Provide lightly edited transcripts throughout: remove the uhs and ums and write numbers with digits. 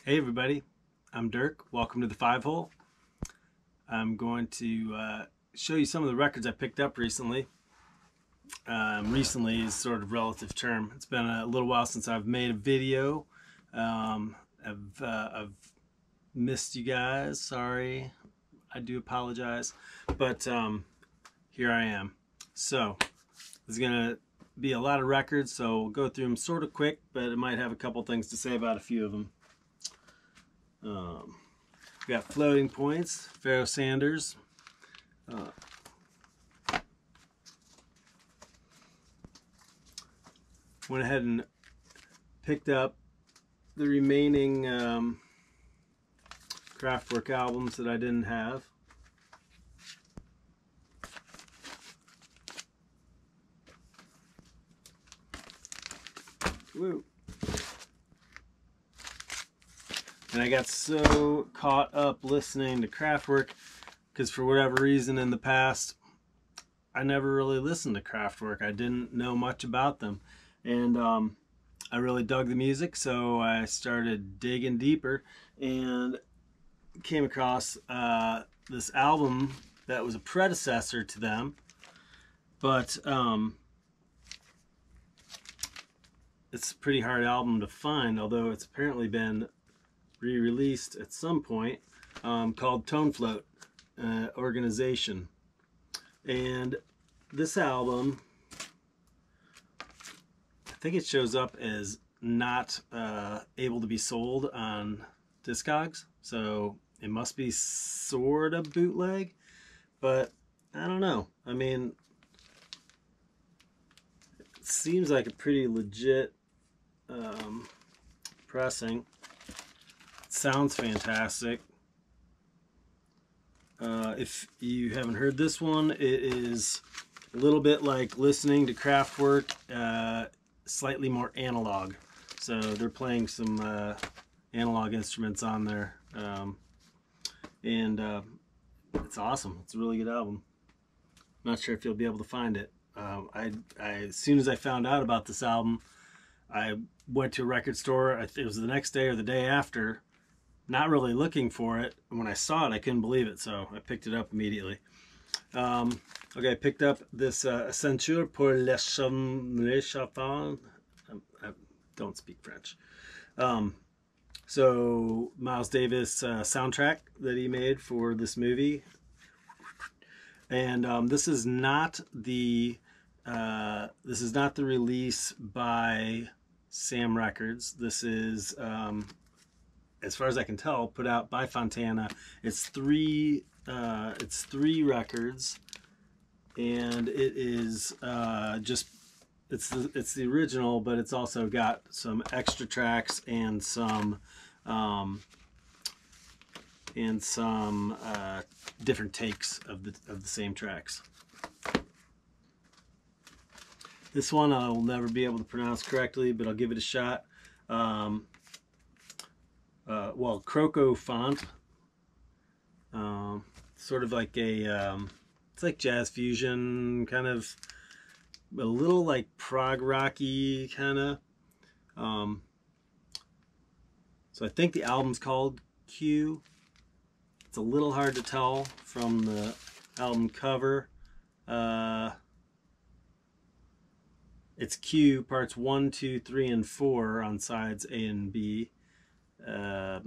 Hey everybody, I'm Dirk. Welcome to the 5-Hole. I'm going to show you some of the records I picked up recently. Recently is sort of relative term. It's been a little while since I've made a video. I've missed you guys. Sorry, I do apologize. But here I am. So there's gonna be a lot of records, so we'll go through them sort of quick, but I might have a couple things to say about a few of them. We got Floating Points, Pharoah Sanders. Went ahead and picked up the remaining Kraftwerk albums that I didn't have. Woo. And I got so caught up listening to Kraftwerk because for whatever reason in the past I never really listened to Kraftwerk. I didn't know much about them, and I really dug the music, so I started digging deeper and came across this album that was a predecessor to them, but it's a pretty hard album to find, although it's apparently been re-released at some point, called Tone Float Organization. And this album, I think it shows up as not able to be sold on Discogs, so it must be sort of bootleg, but I don't know. I mean, it seems like a pretty legit pressing. Sounds fantastic. If you haven't heard this one, it is a little bit like listening to Kraftwerk, slightly more analog. So they're playing some analog instruments on there, and it's awesome. It's a really good album. Not sure if you'll be able to find it. As soon as I found out about this album, I went to a record store. It was the next day or the day after, not really looking for it. And when I saw it, I couldn't believe it, so I picked it up immediately. Okay, I picked up this Ascenseur pour les chansons. I don't speak French. So Miles Davis soundtrack that he made for this movie, and this is not the release by Sam Records. This is, as far as I can tell, put out by Fontana. It's three records, and it is it's the original, but it's also got some extra tracks and some different takes of the same tracks. This one I'll never be able to pronounce correctly, but I'll give it a shot. Well, Croco font, sort of like a, it's like jazz fusion, kind of a little like prog rocky kind of. So I think the album's called Q. It's a little hard to tell from the album cover. It's Q, parts 1, 2, 3, and 4 on sides A and B. But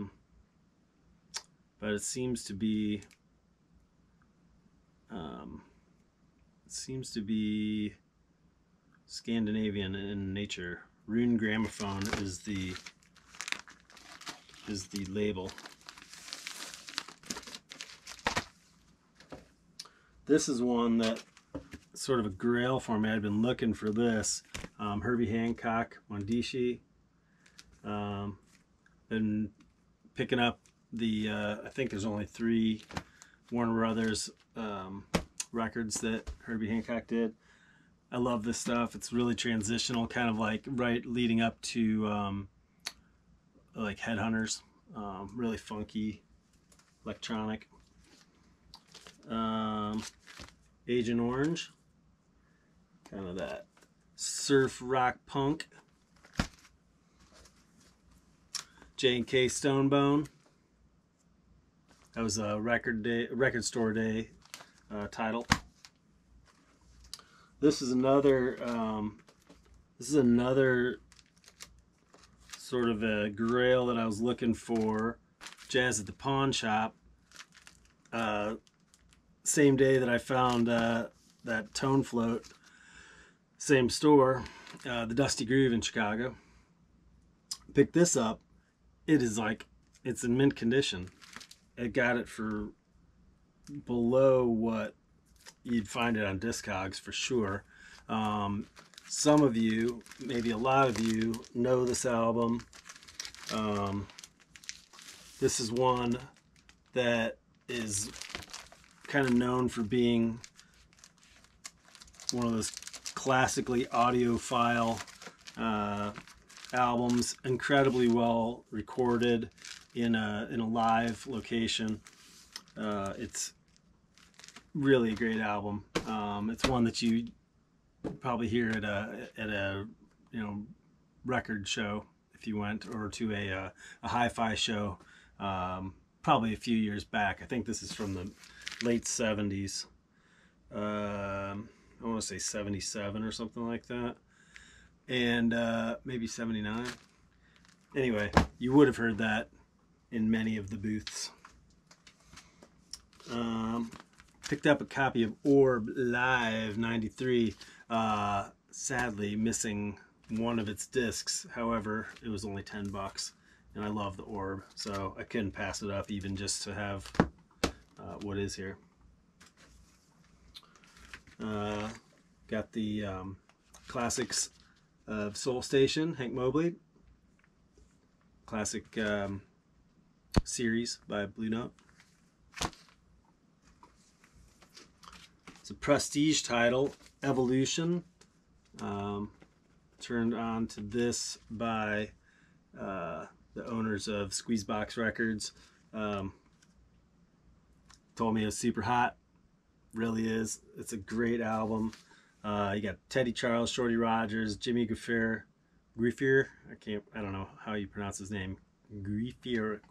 it seems to be Scandinavian in nature. Rune Gramophone is the label. This is one that sort of a grail for me. I've been looking for this. Herbie, Hancock, Mwandishi. Been picking up the I think there's only 3 Warner Brothers records that Herbie Hancock did. I love this stuff. It's really transitional, kind of like right leading up to like Headhunters. Really funky, electronic. Agent Orange, kind of that surf rock punk. J&K Stonebone. That was a record store day title. This is another sort of a grail that I was looking for. Jazz at the Pawnshop. Same day that I found that Tone Float. Same store, the Dusty Groove in Chicago. Picked this up. It is like, it's in mint condition. I got it for below what you'd find it on Discogs for sure. Some of you, maybe a lot of you, know this album. This is one that is kind of known for being one of those classically audiophile albums, incredibly well recorded in a live location. It's really a great album. It's one that you probably hear at a record show if you went, or to a hi-fi show, probably a few years back. I think this is from the late 70s. I want to say 77 or something like that, and maybe 79. Anyway, you would have heard that in many of the booths. Picked up a copy of Orb Live '93. Sadly missing one of its discs. However, it was only $10, and I love the Orb, so I couldn't pass it up even just to have what is here. Got the classics of Soul Station, Hank Mobley. Classic series by Blue Note. It's a prestige title, Evolution. Turned on to this by the owners of Squeezebox Records. Told me it was super hot. Really is. It's a great album. You got Teddy Charles, Shorty Rogers, Jimmy Griffier. I don't know how you pronounce his name. Griffier.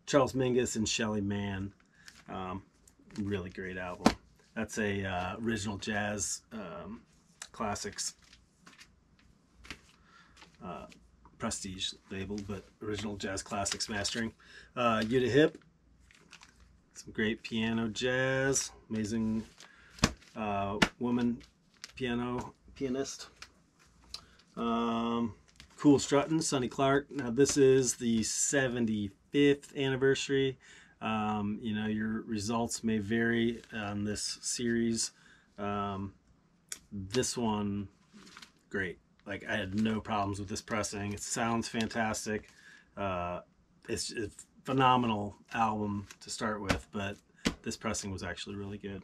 Charles Mingus and Shelly Manne. Really great album. That's a original jazz classics prestige label, but original jazz classics mastering. Yuta Hip. Some great piano jazz. Amazing woman pianist. Cool Struttin, Sonny Clark. Now this is the 75th anniversary. Your results may vary on this series. This one, great. Like, I had no problems with this pressing. It sounds fantastic. It's a phenomenal album to start with, but this pressing was actually really good.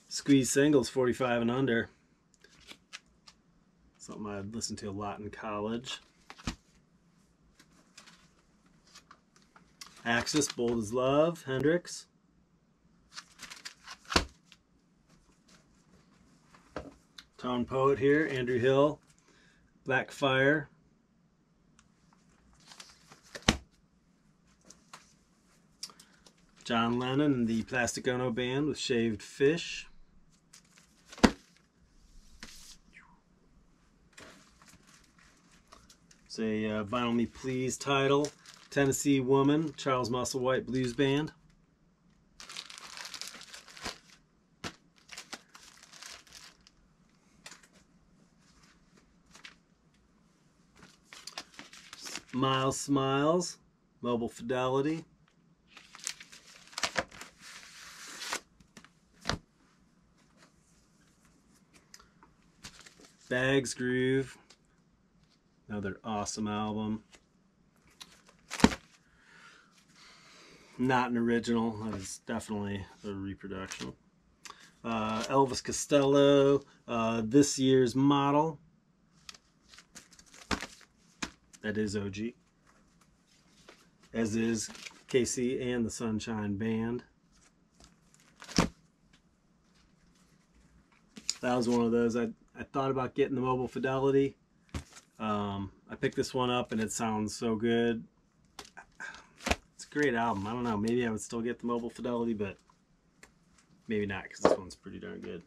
Squeeze singles, 45 and under. Something I'd listened to a lot in college. Axis, Bold as Love, Hendrix. Tone Poet here, Andrew Hill, Black Fire. John Lennon and the Plastic Ono Band with Shaved Fish. It's a Vinyl Me Please title. Tennessee Woman, Charles Musselwhite Blues Band. Miles Smiles, Mobile Fidelity. Bags Groove, another awesome album. Not an original, that is definitely a reproduction. Elvis Costello, this year's model. That is OG. As is KC and the Sunshine Band. That was one of those, I thought about getting the Mobile Fidelity. I picked this one up and it sounds so good. It's a great album. I don't know, maybe I would still get the Mobile Fidelity, but maybe not, because this one's pretty darn good.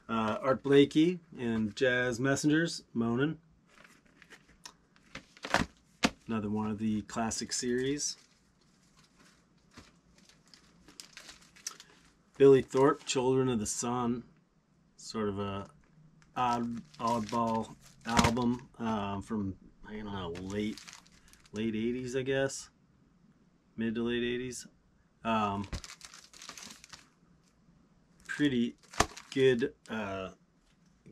Art Blakey and Jazz Messengers, Moanin. Another one of the classic series. Billy Thorpe, Children of the Sun. Sort of a oddball album from, I don't know, late 80s, I guess. Mid to late 80s. Pretty good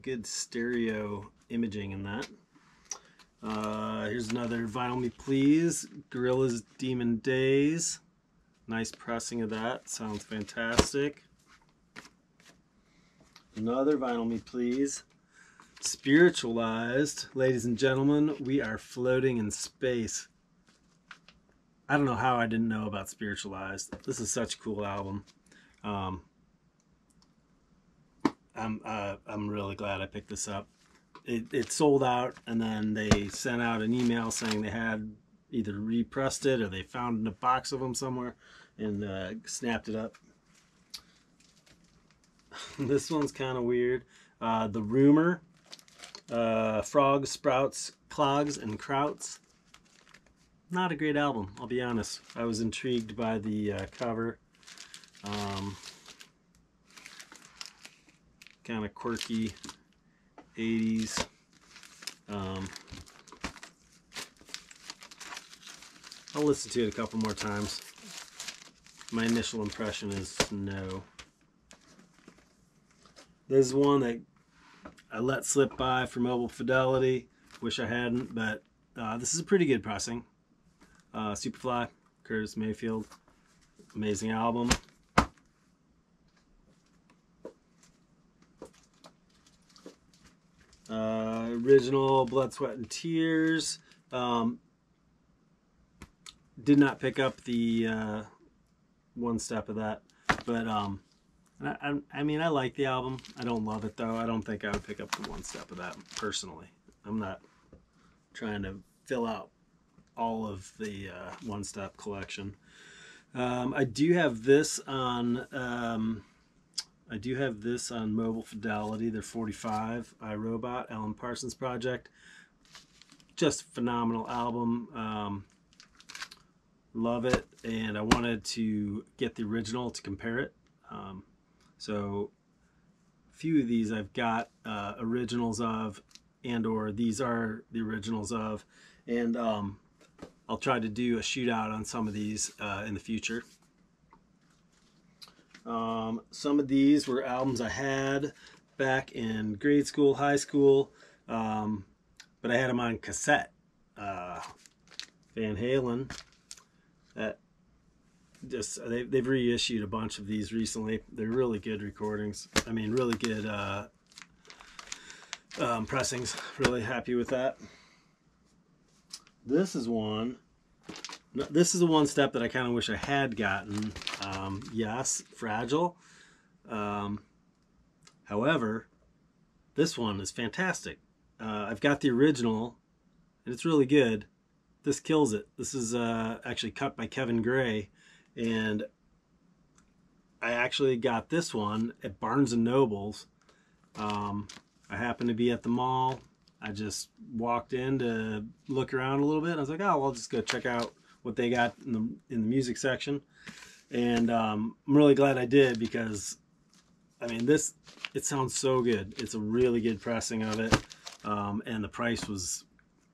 good stereo imaging in that. Here's another Vinyl Me Please, Gorillaz Demon Days. Nice pressing of that, sounds fantastic. Another Vinyl Me Please, Spiritualized. Ladies and gentlemen, we are floating in space. I don't know how I didn't know about Spiritualized. This is such a cool album. I'm really glad I picked this up. It sold out, and then they sent out an email saying they had either repressed it or they found a box of them somewhere and snapped it up. This one's kind of weird. The Rumor, Frogs, Sprouts, Clogs, and Krauts. Not a great album, I'll be honest. I was intrigued by the cover. Kind of quirky 80s. I'll listen to it a couple more times. My initial impression is no. This is one that I let slip by for Mobile Fidelity. Wish I hadn't, but this is a pretty good pressing. Superfly, Curtis Mayfield. Amazing album. Original Blood, Sweat, and Tears. Did not pick up the one step of that, but I mean, I like the album. I don't love it though. I don't think I would pick up the one step of that personally. I'm not trying to fill out all of the one step collection. I do have this on. I do have this on Mobile Fidelity. They're 45. iRobot, Alan Parsons Project. Just phenomenal album. Love it, and I wanted to get the original to compare it. So a few of these I've got originals of, and or these are the originals of, and I'll try to do a shootout on some of these in the future. Some of these were albums I had back in grade school, high school, but I had them on cassette. Van Halen, that just they've reissued a bunch of these recently. They're really good recordings. I mean, really good pressings. Really happy with that. This is one. This is a one step that I kind of wish I had gotten. Yes, Fragile. However, this one is fantastic. I've got the original, and it's really good. This kills it. This is actually cut by Kevin Gray, and I actually got this one at Barnes & Noble's. I happened to be at the mall. I just walked in to look around a little bit. I was like, oh, well, I'll just go check out what they got in the music section. And I'm really glad I did, because I mean, it sounds so good. It's a really good pressing of it, and the price was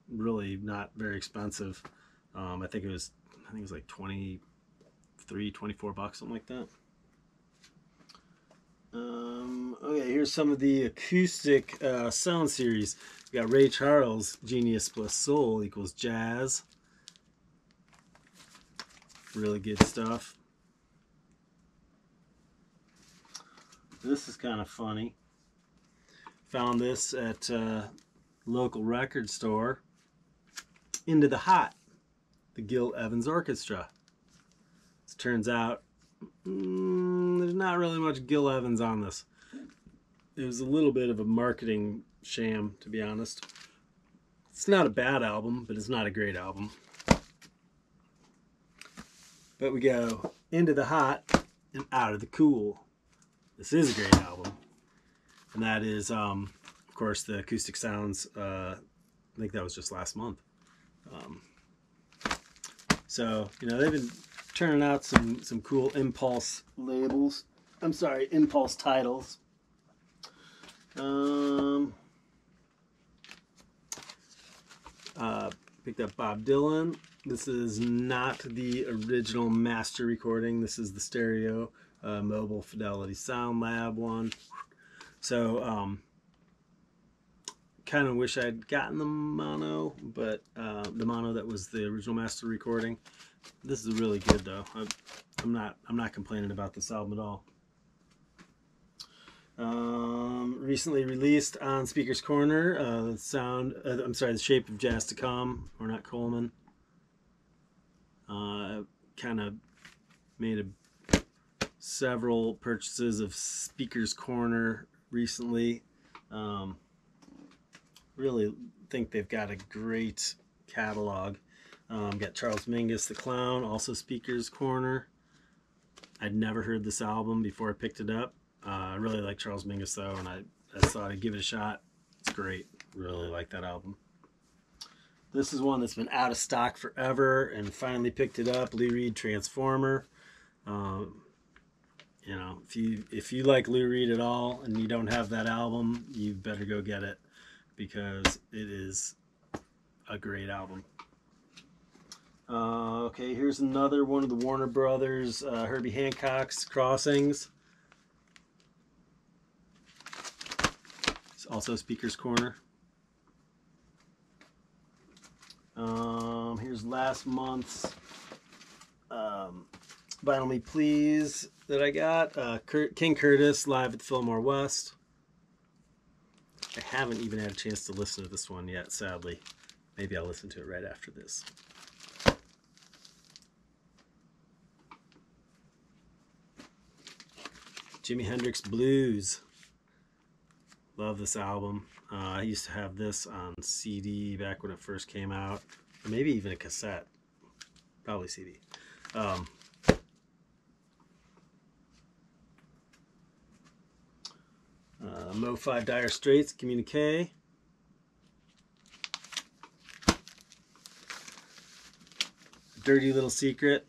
really not very expensive. I think it was like 23, 24 bucks, something like that. Okay, here's some of the acoustic sound series. We got Ray Charles, Genius plus Soul equals Jazz. Really good stuff. This is kind of funny. Found this at a local record store. Into the Hot, the Gil Evans Orchestra. It turns out there's not really much Gil Evans on this. It was a little bit of a marketing sham, to be honest. It's not a bad album, but it's not a great album. But we go into the hot and out of the cool. This is a great album. And that is, of course, the Acoustic Sounds. I think that was just last month. So, you know, they've been turning out some cool Impulse labels. I'm sorry, Impulse titles. Picked up Bob Dylan. This is not the original master recording. This is the stereo Mobile Fidelity Sound Lab one. So, kind of wish I'd gotten the mono, but the mono that was the original master recording. This is really good though. I'm not complaining about this album at all. Recently released on Speaker's Corner, The Shape of Jazz to Come, Ornette Coleman. Kind of made several purchases of Speaker's Corner recently. Really think they've got a great catalog. Got Charles Mingus the Clown, also Speaker's Corner. I'd never heard this album before I picked it up. I really like Charles Mingus though, and I thought I'd give it a shot. It's great. Really like that album. This is one that's been out of stock forever and finally picked it up. Lou Reed Transformer. You know, if you like Lou Reed at all and you don't have that album, you better go get it because it is a great album. Okay, here's another one of the Warner Brothers, Herbie Hancock's Crossings. It's also Speaker's Corner. Here's last month's Vinyl Me Please that I got. King Curtis live at the Fillmore West. I haven't even had a chance to listen to this one yet, sadly. Maybe I'll listen to it right after this. Jimi Hendrix Blues. Love this album. I used to have this on CD back when it first came out. Or maybe even a cassette. Probably CD. Mo5 Dire Straits, Communiqué. Dirty Little Secret.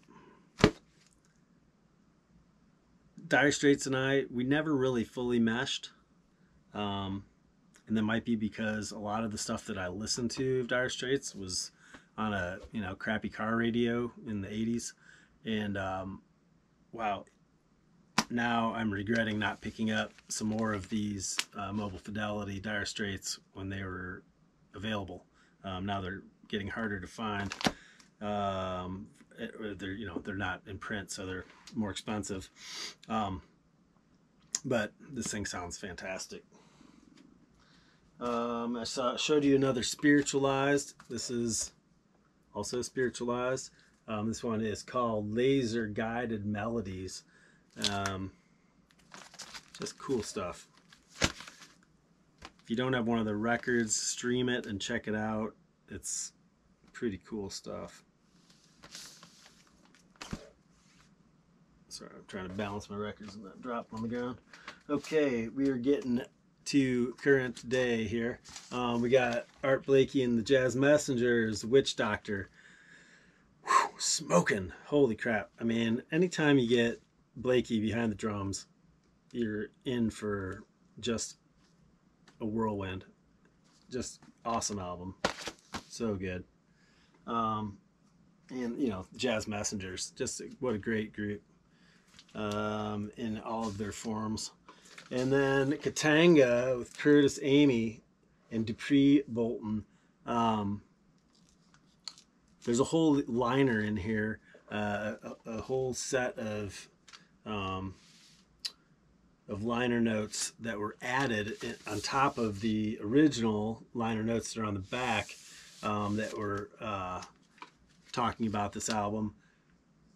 Dire Straits and we never really fully meshed. And that might be because a lot of the stuff that I listened to of Dire Straits was on a, you know, crappy car radio in the 80s. And wow, now I'm regretting not picking up some more of these Mobile Fidelity Dire Straits when they were available. Now they're getting harder to find. They're not in print, so they're more expensive. But this thing sounds fantastic. I showed you another Spiritualized. This is also Spiritualized. This one is called Lazer Guided Melodies. Just cool stuff. If you don't have one of the records, stream it and check it out. It's pretty cool stuff. Sorry, I'm trying to balance my records and not drop on the ground. Okay, we are getting to current day here. We got Art Blakey and the Jazz Messengers, Witch Doctor. Whew, smoking. Holy crap. I mean, anytime you get Blakey behind the drums, you're in for just a whirlwind. Just awesome album. So good. And, you know, Jazz Messengers. Just what a great group. In all of their forms. And then Katanga with Curtis Amy and Dupree Bolton. There's a whole liner in here, a whole set of liner notes that were added on top of the original liner notes that are on the back that were talking about this album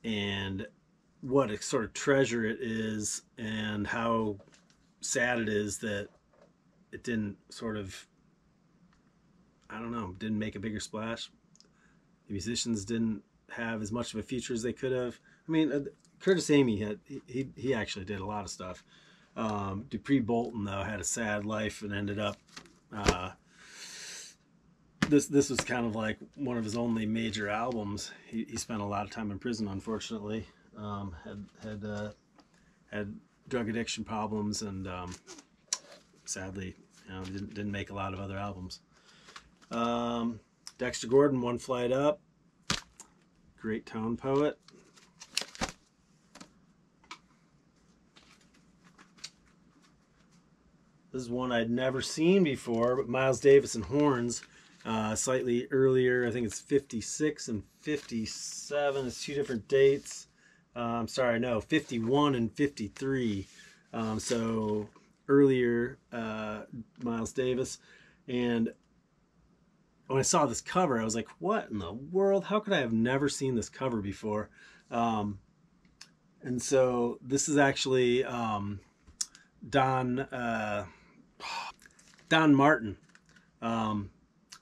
and what a sort of treasure it is and how sad it is that it didn't sort of I don't know, didn't make a bigger splash. The musicians didn't have as much of a future as they could have. I mean, Curtis Amy he actually did a lot of stuff. Dupree Bolton though had a sad life and ended up this was kind of like one of his only major albums. He spent a lot of time in prison, unfortunately. Had drug addiction problems, and sadly, didn't make a lot of other albums. Dexter Gordon, One Flight Up, great tone poet. This is one I'd never seen before, but Miles Davis and Horns, slightly earlier. I think it's 56 and 57. It's two different dates. I'm sorry, no, 51 and 53. So earlier, Miles Davis. And when I saw this cover, I was like, what in the world? How could I have never seen this cover before? And so this is actually Don Martin,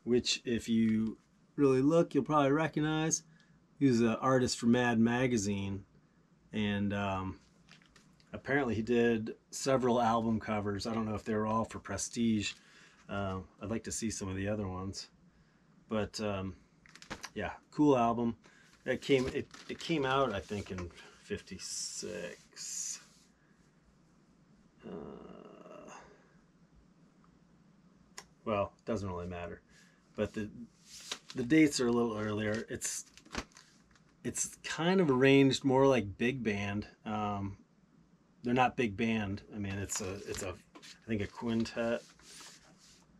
which if you really look, you'll probably recognize. He was an artist for Mad Magazine, and apparently he did several album covers. I don't know if they were all for Prestige. I'd like to see some of the other ones, but yeah, cool album. It came out, I think, in 56. Well, it doesn't really matter, but the dates are a little earlier. It's kind of arranged more like big band. They're not big band. I mean, it's I think a quintet.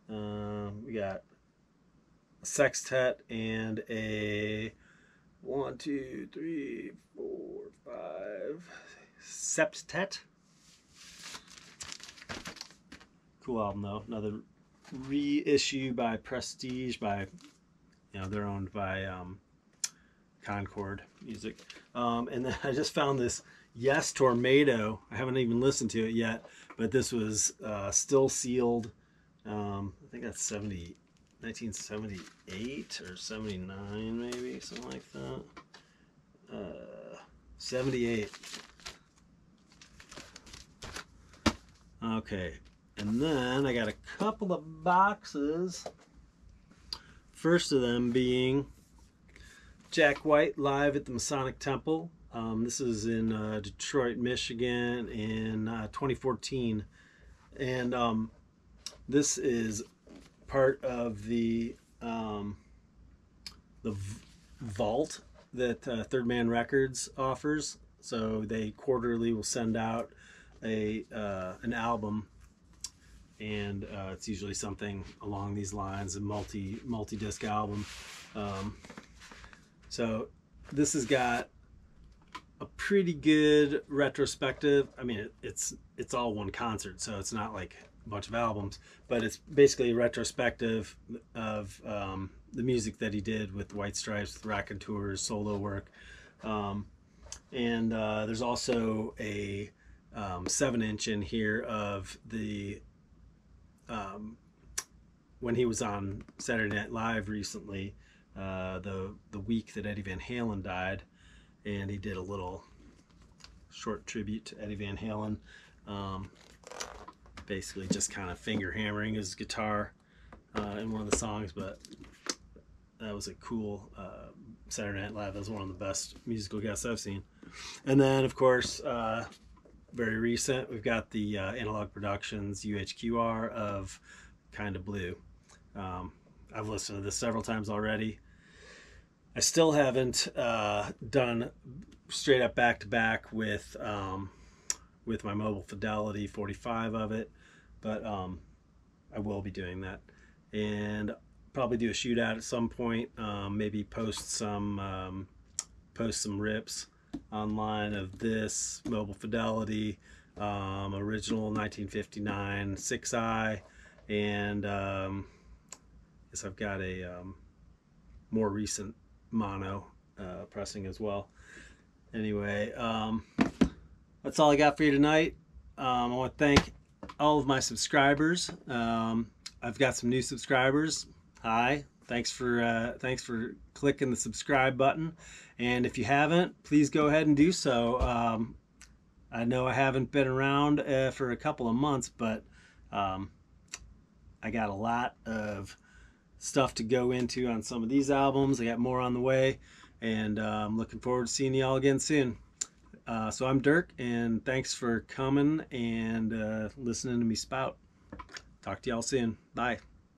We got a sextet and a 1, 2, 3, 4, 5 septet. Cool album though. Another reissue by Prestige, by they're owned by Concord Music. And then I just found this Yes Tornado. I haven't even listened to it yet, but this was still sealed. I think that's 1978 or 79 maybe, something like that. 78. Okay. And then I got a couple of boxes. First of them being Jack White live at the Masonic Temple. This is in Detroit, Michigan in 2014. And this is part of the vault that Third Man Records offers. So they quarterly will send out an album, and it's usually something along these lines, a multi-disc album. So this has got a pretty good retrospective. I mean, it's all one concert, so it's not like a bunch of albums, but it's basically a retrospective of the music that he did with White Stripes, with Raconteurs, solo work. And there's also a 7-inch in here of the when he was on Saturday Night Live recently, the week that Eddie Van Halen died, and he did a little short tribute to Eddie Van Halen, basically just kind of finger hammering his guitar in one of the songs. But that was a cool Saturday Night Live. That was one of the best musical guests I've seen. And then, of course, very recent, we've got the Analog Productions UHQR of Kinda Blue. I've listened to this several times already. I still haven't done straight up back to back with my Mobile Fidelity 45 of it, but I will be doing that, and probably do a shootout at some point. Maybe post some rips online of this Mobile Fidelity, original 1959 6i, and guess I've got a more recent mono pressing as well. Anyway, that's all I got for you tonight. I want to thank all of my subscribers. I've got some new subscribers. Hi. Thanks for clicking the subscribe button. And if you haven't, please go ahead and do so. I know I haven't been around for a couple of months, but I got a lot of stuff to go into on some of these albums. I got more on the way, and I'm looking forward to seeing y'all again soon. So I'm Dirk, and thanks for coming and listening to me spout. Talk to y'all soon. Bye.